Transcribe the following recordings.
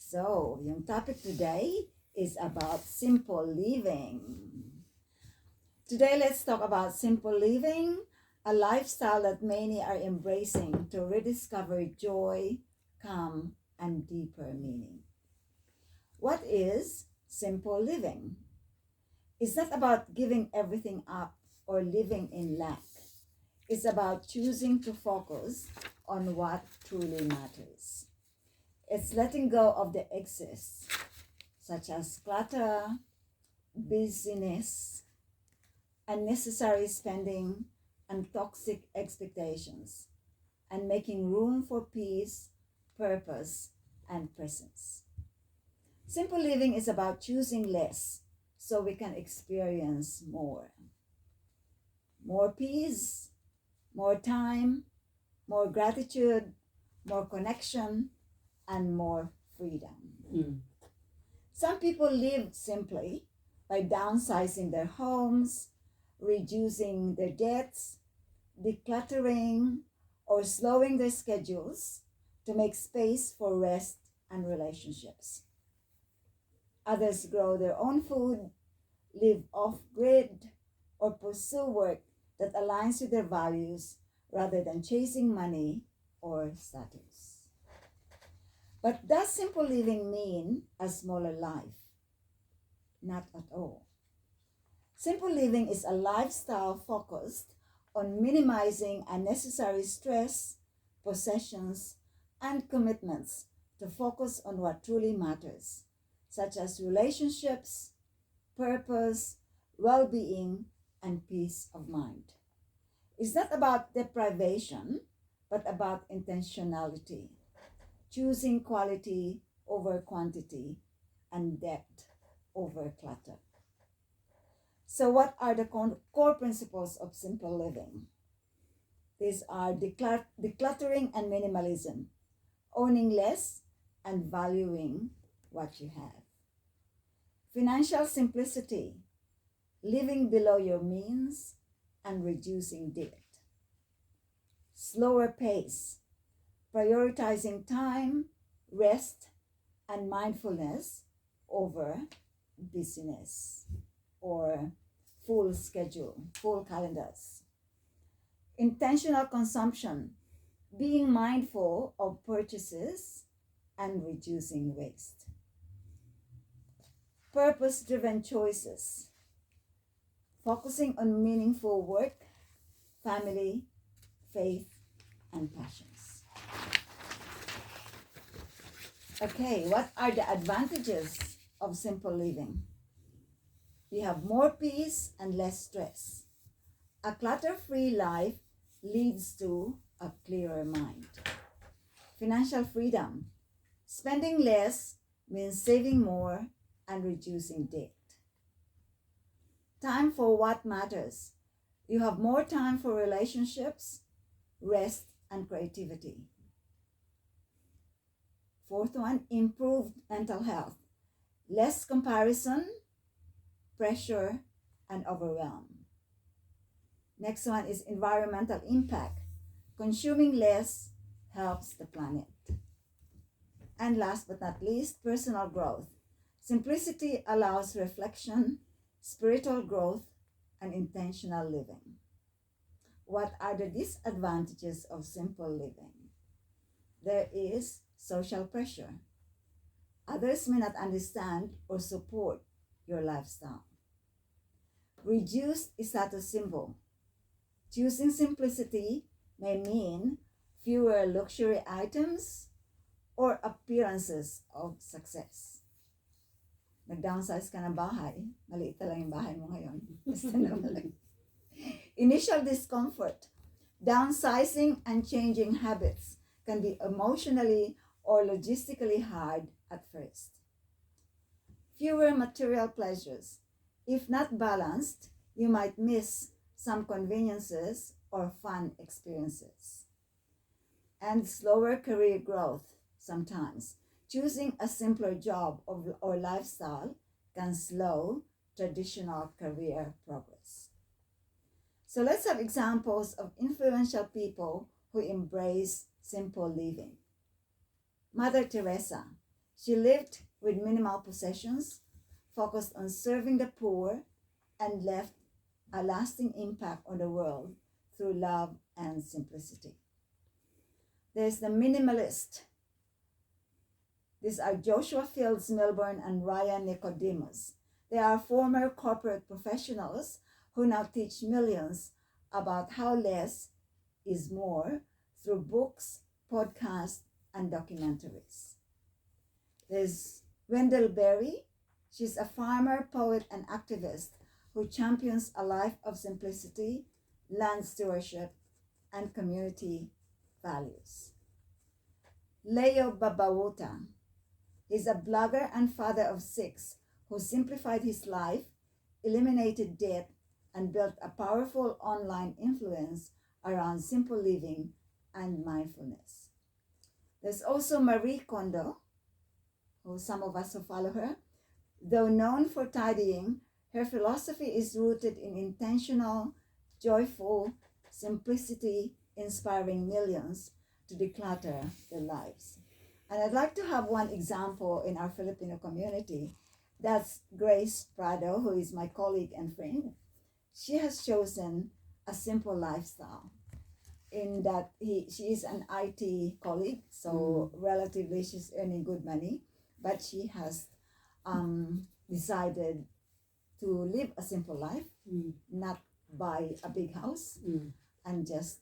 So, yung topic today is about simple living. Today, let's talk about simple living, a lifestyle that many are embracing to rediscover joy, calm, and deeper meaning. What is simple living? It's not about giving everything up or living in lack. It's about choosing to focus on what truly matters. It's letting go of the excess, such as clutter, busyness, unnecessary spending, and toxic expectations, and making room for peace, purpose, and presence. Simple living is about choosing less so we can experience more. More peace, more time, more gratitude, more connection, and more freedom. Some people live simply by downsizing their homes, reducing their debts, decluttering, or slowing their schedules to make space for rest and relationships. Others grow their own food, live off grid, or pursue work that aligns with their values rather than chasing money or status. But does simple living mean a smaller life? Not at all. Simple living is a lifestyle focused on minimizing unnecessary stress, possessions, and commitments to focus on what truly matters, such as relationships, purpose, well-being, and peace of mind. It's not about deprivation, but about intentionality, choosing quality over quantity and depth over clutter. So, what are the core principles of simple living? These are decluttering and minimalism, owning less and valuing what you have. Financial simplicity, living below your means and reducing debt. Slower pace, prioritizing time, rest, and mindfulness over busyness or full schedule, full calendars. Intentional consumption, being mindful of purchases and reducing waste. Purpose-driven choices, focusing on meaningful work, family, faith, and passions. Okay, what are the advantages of simple living? You have more peace and less stress. A clutter-free life leads to a clearer mind. Financial freedom. Spending less means saving more and reducing debt. Time for what matters. You have more time for relationships, rest, and creativity. Fourth one, improved mental health. Less comparison, pressure, and overwhelm. Next one is environmental impact. Consuming less helps the planet. And last but not least, personal growth. Simplicity allows reflection, spiritual growth, and intentional living. What are the disadvantages of simple living? There is social pressure. Others may not understand or support your lifestyle. Reduced status symbol. Choosing simplicity may mean fewer luxury items or appearances of success. Nag-downsize ka ng bahay, maliit na lang yung bahay mo ngayon. Initial discomfort. Downsizing and changing habits can be emotionally or logistically hard at first. Fewer material pleasures. If not balanced, you might miss some conveniences or fun experiences. And slower career growth sometimes. Choosing a simpler job or lifestyle can slow traditional career progress. So let's have examples of influential people who embrace simple living. Mother Teresa, She lived with minimal possessions, focused on serving the poor, and left a lasting impact on the world through love and simplicity. There's the minimalist. These are Joshua Fields Milburn and Ryan Nicodemus. They are former corporate professionals who now teach millions about how less is more through books, podcasts, and documentaries. There's Wendell Berry. She's a farmer, poet, and activist who champions a life of simplicity, land stewardship, and community values. Leo Babawuta. He's a blogger and father of 6 who simplified his life, eliminated debt, and built a powerful online influence around simple living and mindfulness. There's also Marie Kondo, who some of us who follow her. Though known for tidying, her philosophy is rooted in intentional, joyful simplicity, inspiring millions to declutter their lives. And I'd like to have one example in our Filipino community. That's Grace Prado, who is my colleague and friend. She has chosen a simple lifestyle in that she is an IT colleague, so relatively she's earning good money, but she has decided to live a simple life, not buy a big house, and just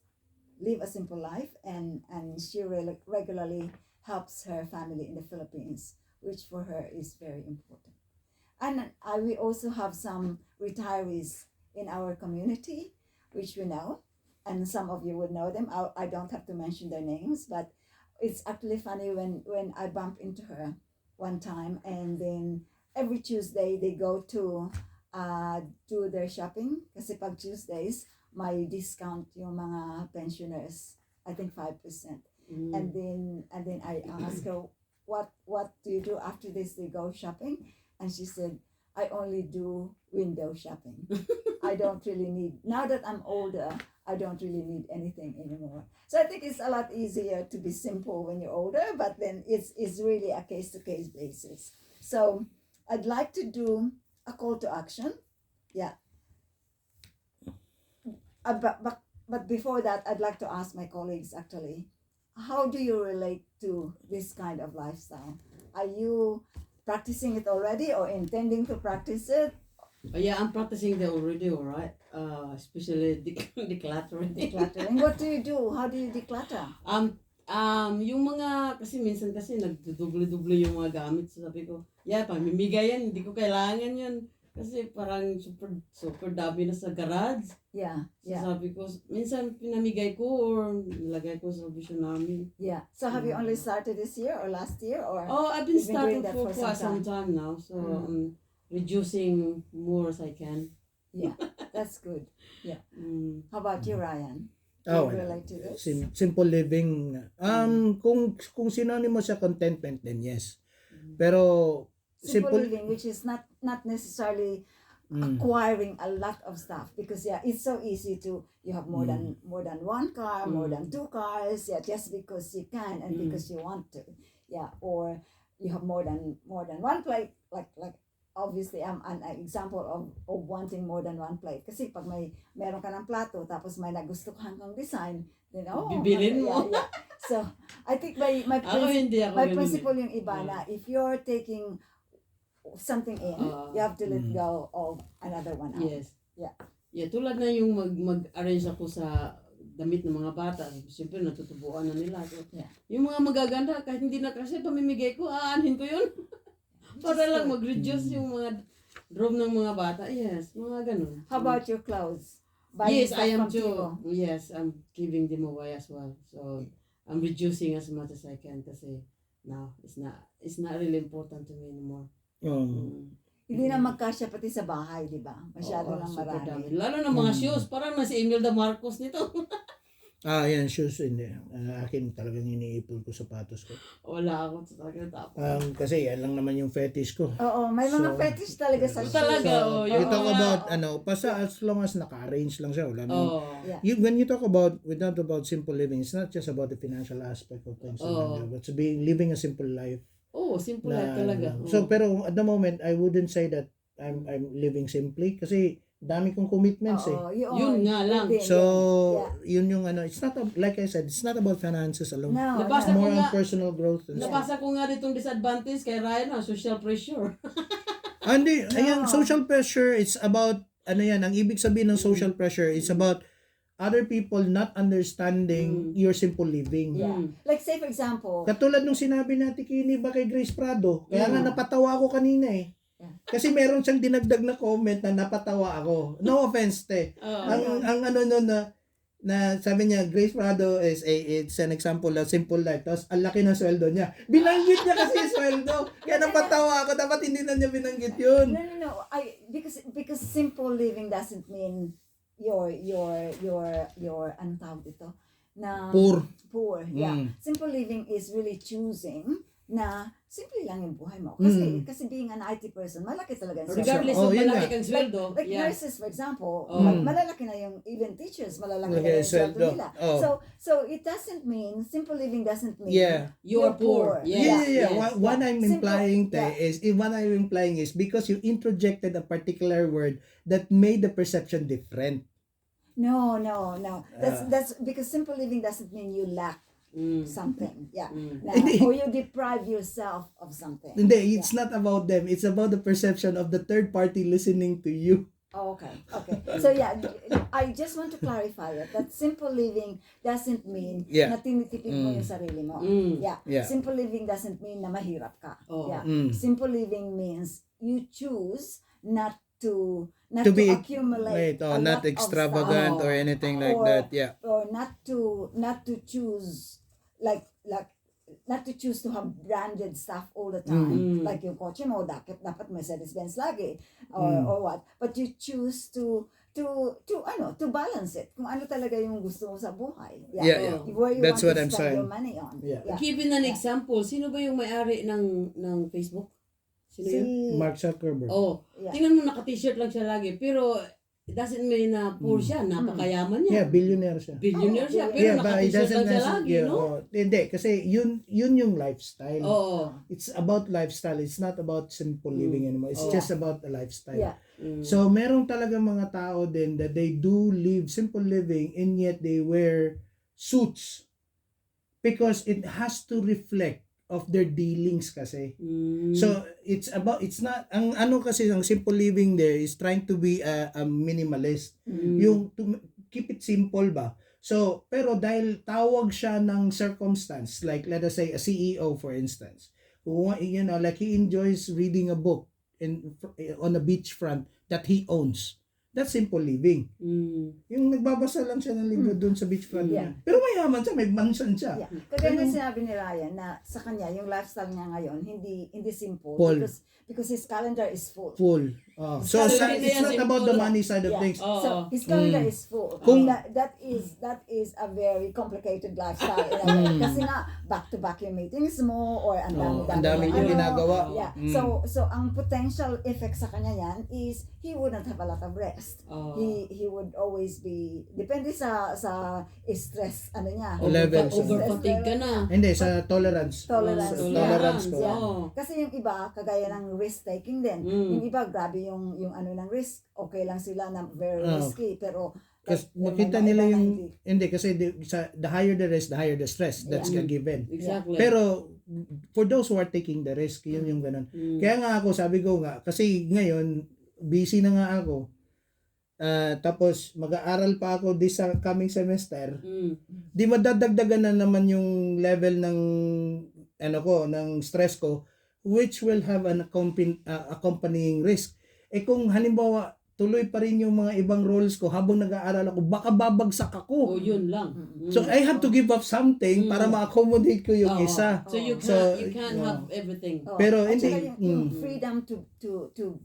live a simple life. And she regularly helps her family in the Philippines, which for her is very important. And we also have some retirees in our community, which we know, and some of you would know them. I don't have to mention their names, but it's actually funny when I bump into her one time, and then every Tuesday they go to do their shopping. Kasi pag Tuesdays, may discount yung mga pensioners, I think 5%. And then I ask her, what do you do after this? They go shopping, and she said, I only do window shopping. I don't really need, now that I'm older, I don't really need anything anymore. So I think it's a lot easier to be simple when you're older, but then it's really a case-to-case basis. So I'd like to do a call to action. Yeah. But before that, I'd like to ask my colleagues actually, how do you relate to this kind of lifestyle? Are you practicing it already or intending to practice it? Yeah, I'm practicing that already, all right. Especially decluttering. Decluttering. What do you do? How do you declutter? Yung mga, kasi minsan kasi nagduduble-duble yung mga gamit. So sabi ko, pamimigay yan, hindi ko kailangan yun. Kasi parang super dami na sa garage. Yeah. So sabi ko, minsan pinamigay ko or nilagay ko sa bisyo namin. Yeah. So have you only started this year or last year? Or I've been you've been starting doing that for for quite some some time now. So reducing more as I can. Yeah, that's good. Yeah. How about you, Ryan? Oh, Do you relate to this? simple living. Kung synonym mo sa contentment, then yes. Pero Simple living, which is not necessarily acquiring a lot of stuff, because it's so easy to, you have more than one car, more than 2 cars, just because you can and because you want to, or you have more than one plate, like obviously I'm an example of wanting more than one plate, kasi pag meron ka ng plato tapos may nagustuhan kang design, then bibilin mo. yeah. So I think my principle yung iba na if you're taking something in, you have to let go of another one out. Yes. Yeah, tulad na yung mag-arrange ako sa damit ng mga bata. Siyempre natutubuan na nila. So, yung mga magaganda, kahit hindi na kasi pamimigay ko, aanhin ko yun. Para lang mag-reduce yung mga room ng mga bata. Yes, mga ganun. How about your clothes? Yes, I am too. Yes, I'm giving them away as well. So I'm reducing as much as I can kasi now it's not really important to me anymore. Hindi na magkasya pati sa bahay, di ba? Masyado lang marami. Lalo na mga shoes, parang na si Imelda Marcos nito. Yan, shoes, hindi. Akin talagang iniipon ko sapatos ko. Wala ako talaga tapos. Kasi yan lang naman yung fetish ko. Oo, may mga fetish talaga sa shoes. Talaga, you talk about, basta as long as naka-arrange lang siya. Wala when you talk about simple living, it's not just about the financial aspect of things. It's living a simple life. Oh, simple Na, life talaga. so pero at the moment I wouldn't say that I'm living simply kasi dami kong commitments eh. Oo, Yun nga lang. within, So, yeah. yun yung it's not like I said, it's not about finances alone. No, Nabasa It's ko more nga- on personal growth. Nabasa ko nga ditong disadvantage kay Ryan, social pressure. Hindi, ayan, No. social pressure, it's about, ang ibig sabihin ng social pressure, it's about other people not understanding your simple living. Yeah. Like say for example, Katulad nung sinabi natin Kinnie ba kay Grace Prado, kaya nga napatawa ako kanina eh. Yeah. Kasi meron siyang dinagdag na comment na napatawa ako. No offense, te. Ang ano nun na sabi niya, Grace Prado it's an example of simple life. Tapos, ang laki ng sweldo niya. Binanggit niya kasi yung sweldo. Kaya napatawa ako. Dapat hindi na niya binanggit yun. no. Because simple living doesn't mean your anong tawag dito? Na poor. Yeah. Simple living is really choosing na simple lang yung buhay mo. Kasi being an IT person, malaki talaga yung sweldo. Regardless of malaki kang sweldo. Like nurses, for example, malalaki na yung, even teachers, malalaki na yung sweldo nila. So it doesn't mean, simple living doesn't mean you're poor. What I'm implying is because you interjected a particular word that made the perception different. No. That's because simple living doesn't mean you lack something. Or you deprive yourself of something. Hindi, it's not about them. It's about the perception of the third party listening to you. Oh, okay. So I just want to clarify that simple living doesn't mean na tinitipid mo yung sarili mo. Simple living doesn't mean na mahirap ka. Simple living means you choose not to be accumulate not extravagant or anything like that. Or not to choose like not to choose to have branded stuff all the time. Like yung kotse mo, dapat Mercedes-Benz lagi. Or what. But you choose to balance it. Kung ano talaga yung gusto mo sa buhay. Where you That's want what to I'm spend saying. your money on. Given an example, sino ba yung may-ari ng Facebook? Sino yun? Mark Zuckerberg. Tingnan mo naka-t-shirt lang siya lagi. Pero it doesn't mean na poor siya. Napakayaman niya. Billionaire siya. Billionaire siya. Pero naka-t-shirt lang siya lagi, no? Hindi, kasi yun yung lifestyle. It's It's about lifestyle. It's not about simple living anymore. It's just about the lifestyle. So, merong talaga mga tao din that they do live simple living and yet they wear suits because it has to reflect of their dealings kasi. So, it's not, ang simple living there is trying to be a minimalist. Yung to keep it simple ba? So, pero dahil tawag siya ng circumstance, like let us say a CEO for instance, who, like he enjoys reading a book on a beachfront that he owns. That's simple living. Yung nagbabasa lang siya ng libro doon sa beachfront niya. Pero mayaman siya, may mansion siya. Kagaya na sinabi ni Ryan na sa kanya, yung lifestyle niya ngayon, hindi simple. Because his calendar is full. So it's not about the money side of things. So his calendar is full. That is a very complicated lifestyle in a way. Kasi nga, back-to-back yung meetings mo or ang dami yung ginagawa. So ang potential effect sa kanya yan is he wouldn't have a lot of rest. He would always be depende sa stress niya. Levels. Over-fatigue ka na. Hindi, sa tolerance. Tolerance ko. Kasi yung iba, kagaya ng risk-taking din. Yung iba, grabe yung ng risk. Okay lang sila na very risky. Pero kasi makita nila yung hindi kasi the higher the risk, the higher the stress. That's a given. Exactly. Pero for those who are taking the risk, yun yung ganun. Kaya nga ako, sabi ko nga, kasi ngayon busy na nga ako. Tapos mag-aaral pa ako this coming semester. Di madadagdagan na naman yung level ng ng stress ko, which will have an accompanying risk. Kung halimbawa tuloy pa rin yung mga ibang roles ko habang nag-aaral ako, baka babagsak ako. Yun lang. So I have to give up something para ma-accommodate ko yung isa. So you can't have everything. Pero at hindi saka yung freedom to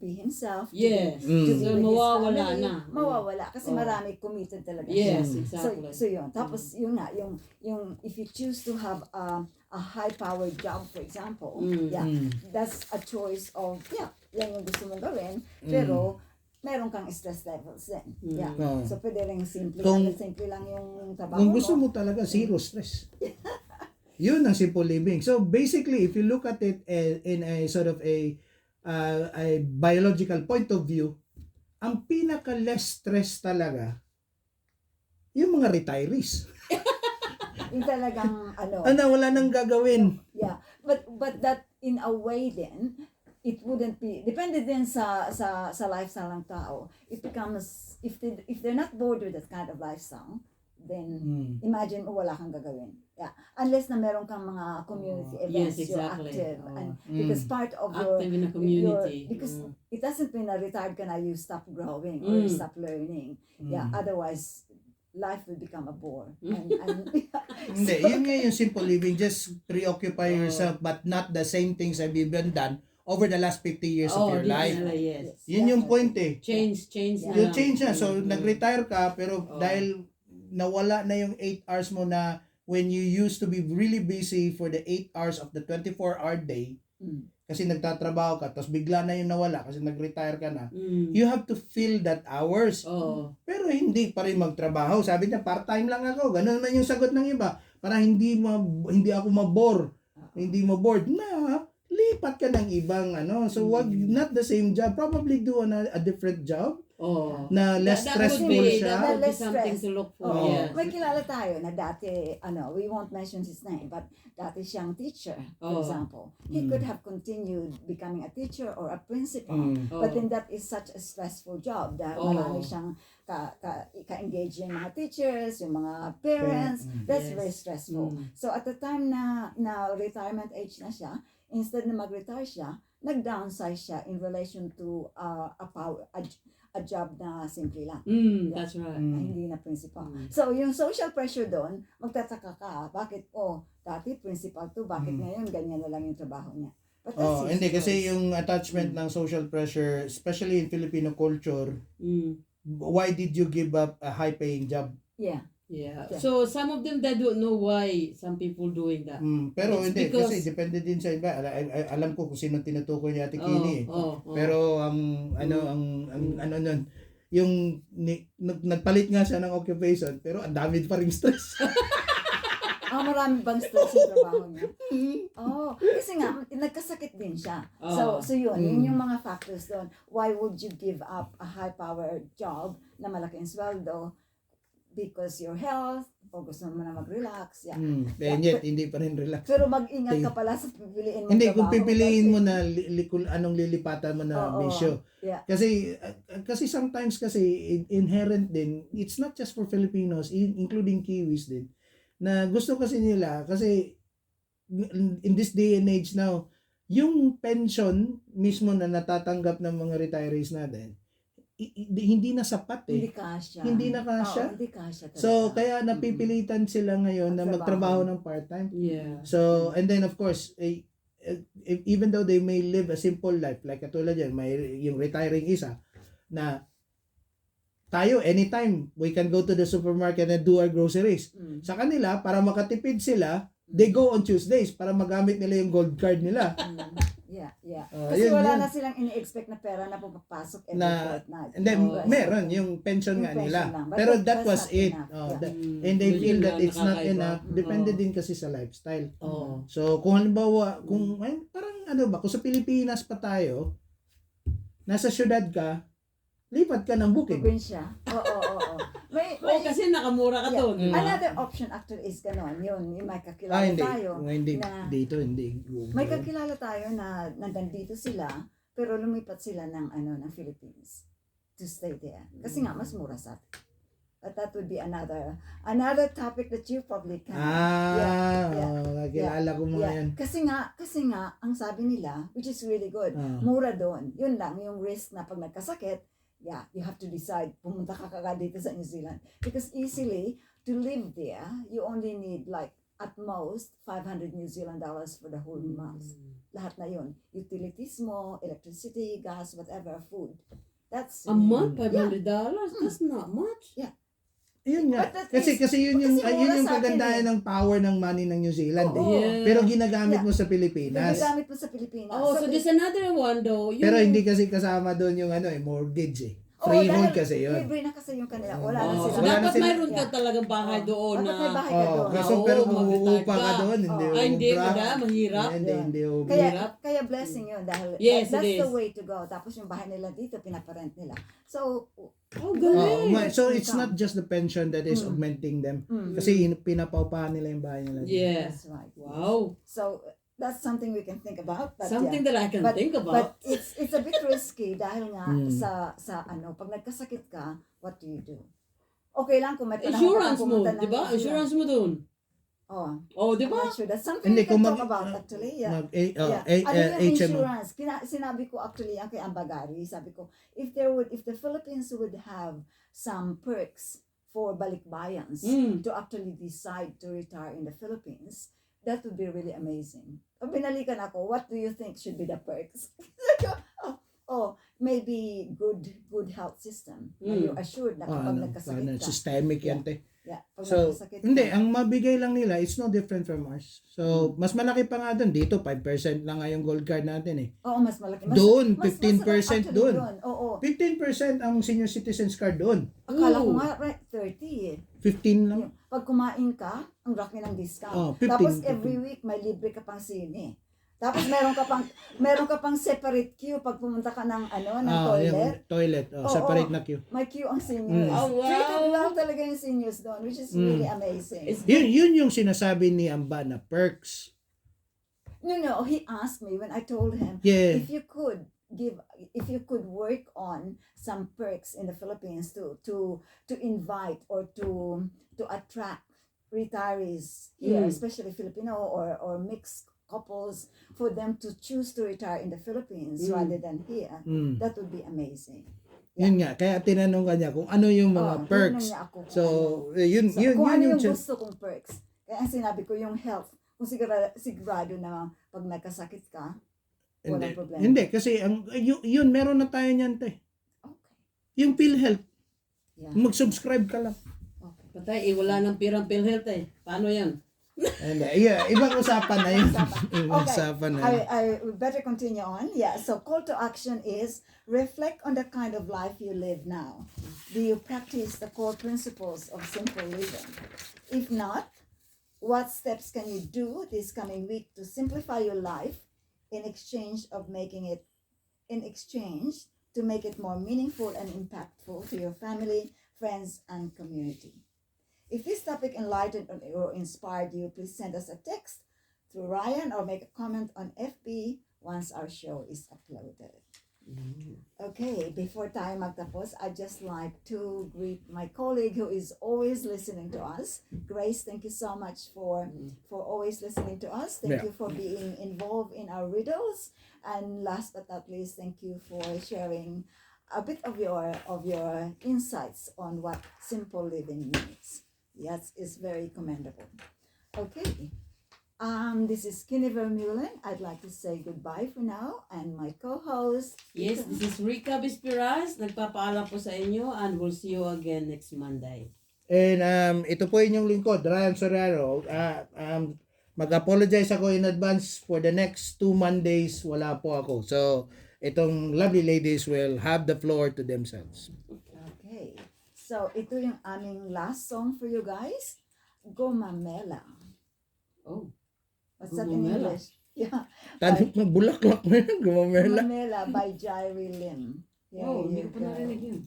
be himself. Yes. To So be mawawala na. Mawawala kasi marami committed talaga. Yes, exactly. So yun. Tapos yun nga, yung if you choose to have a high-powered job, for example, that's a choice of, yan yung gusto mong gawin, pero meron kang stress levels din. So, pwede rin simple lang yung trabaho Kung gusto mo. mo talaga, zero stress. Yun ang simple living. So basically, if you look at it in a sort of a biological point of view, ang pinaka less stress talaga yung mga retirees. Yung talagang ano. Wala nang gagawin. Yeah. But that in a way then, it wouldn't be, depende din sa lifestyle ng tao. It becomes, if they're not bored with that kind of lifestyle, then imagine wala kang gagawin. Yeah. Unless na meron kang mga community events, yes, exactly. you're active. And because part of Active in a community. Because it doesn't mean na retired ka na, you stop growing or you stop learning. Yeah. Otherwise, life will become a bore. And Hindi, yun nga yung simple living. Just preoccupy yourself but not the same things that you've done over the last 50 years of your life. Yes. Yun yung point eh. Change. Yung change na. So, nag-retire ka pero dahil nawala na yung 8 hours mo na when you used to be really busy for the 8 hours of the 24-hour day, kasi nagtatrabaho ka, tapos bigla na yung nawala kasi nag-retire ka na, you have to fill that hours. Pero hindi pa rin magtrabaho. Sabi niya, part-time lang ako. Ganun naman yung sagot ng iba. Para hindi ako mabore. Hindi ma-bored. Na, lipat ka ng ibang So, not the same job. Probably do a different job. Na less stressful siya. That would be something to look for. Yes. May kilala tayo na dati, we won't mention his name, but dati siyang teacher, for example. He could have continued becoming a teacher or a principal, but then that is such a stressful job dahil marami siyang ka-engage yung mga teachers, yung mga parents. That's very stressful. So at the time na retirement age na siya, instead na mag-retire siya, nag-downsize siya in relation to a job na simple lang. That's right. Hindi na principal. So, yung social pressure doon, magtataka ka, bakit, dati principal to, bakit ngayon ganyan na lang yung trabaho niya. But that's Hindi, kasi yung attachment ng social pressure, especially in Filipino culture, why did you give up a high-paying job? Yeah. So some of them, they don't know why some people doing that. Pero It's hindi, because, kasi depende din sa iba. Alam ko kung sino tinutukoy ni Ate Kinnie. Pero ang nun, yung nagpalit nga siya ng occupation, pero ang dami pa ring stress. Marami bang stress yung trabaho niya? Kasi nga, nagkasakit din siya. So yun yung mga factors doon. Why would you give up a high-powered job na malaki ang sweldo? Because your health, o gusto mo na mag-relax. And yet, hindi pa rin relax. Pero mag-ingat ka pala sa pipiliin mo. Hindi, kung pipiliin mo na anong lilipatan mo na bisyo. Kasi sometimes kasi inherent din, it's not just for Filipinos, including Kiwis din, na gusto kasi nila, kasi in this day and age now, yung pension mismo na natatanggap ng mga retirees natin, hindi na sapat eh. Hindi na kasya. So, kaya napipilitan sila ngayon na magtrabaho ng part-time. So, and then of course, even though they may live a simple life, like katulad yan, yung retiring isa, na tayo, anytime, we can go to the supermarket and do our groceries. Sa kanila, para makatipid sila, they go on Tuesdays para magamit nila yung gold card nila. Kasi wala na silang ini-expect na pera na pumapasok every fortnight. And then, meron yung pension nga nila. Pero that was it. And they feel that it's not enough. Depende din kasi sa lifestyle. So, kung halimbawa, parang kung sa Pilipinas pa tayo, nasa syudad ka, lipat ka ng bukid. Probinsya. Kasi nakamura ka doon. Another option actually is ganon. Yun, may kakilala tayo. May kakilala tayo na nandito sila, pero lumipat sila ng Philippines to stay there. Kasi nga, mas mura sa atin. But that would be another topic that you probably can. Kilala ko mga yan. Kasi nga, ang sabi nila, which is really good, mura doon. Yun lang, yung risk na pag nagkasakit, you have to decide, pumunta ka kagad dito sa New Zealand. Because easily, to live there, you only need like, at most, 500 New Zealand dollars for the whole month. Lahat na yun. Utilities mo, electricity, gas, whatever, food. That's a month, $500? That's not much. Yun nga. Kasi yun yung kagandahan ng power ng money ng New Zealand. Pero ginagamit mo sa Pilipinas. So there's another one though. Pero hindi kasi kasama doon yung mortgage eh. freehold dahil kasi yun. libre na kasi yung kanila. Wala na Oh, sila. so Wala na dapat sila- mayroon ka talagang bahay doon Dapat na may bahay ka doon. Kaso Oo, pero mag-retire uupa ka ka. doon, hindi Oh. Ay, hindi ubra. ka mahirap. Hindi, Yun. hindi ubra. Hirap. Kaya blessing yun dahil Yes, that's it the is. way to go. Tapos yung bahay nila dito, pinaparent nila. So, Oh, galing. So it's not just the pension that is Mm. augmenting them. mm, Kasi pinapaupahan nila yung bahay nila. Yeah. that's right. Wow. So, that's something we can think about. But Something yeah. that I can But- think But about. it's a bit risky dahil nga Mm. sa ano, pag nagkasakit ka, what do you do? Okay lang kung may panahon ka Insurance mo, pumunta ng di ba? Insurance mo doon. Oh, Oh, di I'm ba? not sure. That's something Hindi, we can kung talk about actually. Yeah. Yeah. Ano yung HMO. insurance? Sinabi ko actually yan kay Ambagari, sabi ko, if the Philippines would have some perks for balikbayans Mm. to actually decide to retire in the Philippines, that would be really amazing. Pag binalikan ako, what do you think should be the perks? Maybe good health system. Mm. You're assured na kapag nagkasakit ka. Systemic yan, te. Yeah, pag So, nagkasakit hindi, ka. ang mabigay lang nila, it's no different from ours. So, mas malaki pa nga doon. Dito, 5% lang nga yung gold card natin eh. Oo, mas malaki. Doon, mas 15% actually doon. Oo. 15% ang senior citizens card doon. Akala ko Ooh. nga, right, 30 eh. 15 lang. Yung, pag kumain ka, ang laki ng discount. Oh, 15, Tapos 15. every week may libre ka pang sine. Tapos meron ka pang separate queue pag pumunta ka ng toilet. Yung toilet. Oo, separate na queue. May queue ang seniors. Mm. Oh, wow. Treated well talaga yung seniors doon, which is really amazing. It's Yun yung sinasabi ni Amba na perks. No, he asked me when I told him, Yeah. if you could work on some perks in the Philippines to invite or to attract retirees here, especially Filipino or mixed couples, for them to choose to retire in the Philippines rather than here, Mm. that would be amazing. Yun nga, kaya tinanong kanya kung ano yung mga perks. tinanong niya ako kung So, yun kung ano yung yung gusto kong perks. Kaya ang sinabi ko yung health, kung sigurado na pag nagkasakit ka, walang problema. Hindi, kasi yun, meron na tayo niyan, te. Okay. Yung PhilHealth, Yeah. mag-subscribe ka lang. Okay. patay, wala ng pirang PhilHealth eh. Paano yan? Ibang usapan na yun. Ibang Okay, usapan na yun. I better continue on. Yeah, so call to action is reflect on the kind of life you live now. Do you practice the core principles of simple living? If not, what steps can you do this coming week to simplify your life in exchange to make it more meaningful and impactful to your family, friends, and community? If this topic enlightened or inspired you, please send us a text through Ryan or make a comment on FB once our show is uploaded. Okay, before tayo magtapos, I'd just like to greet my colleague who is always listening to us. Grace, thank you so much for always listening to us. Thank you for being involved in our riddles. And last but not least, thank you for sharing a bit of your insights on what simple living means. Yes, it's very commendable. Okay. This is Kinnie Vermeulen. I'd like to say goodbye for now. And my co-host. Yes, this is Rica Bispiras. Nagpapaalam po sa inyo and we'll see you again next Monday. And ito po inyong lingkod, Ryan Soriano. Mag-apologize ako in advance for the next 2 Mondays. Wala po ako. So, itong lovely ladies will have the floor to themselves. Okay. So, ito yung aming last song for you guys. Gomamela. Oh, What's that in Gomamela? English? Yeah. Tanong na bulaklak mo yan, gumamela. Gomamela by Jairi Lim. Here oh, you hindi ko pa go. narinig yun.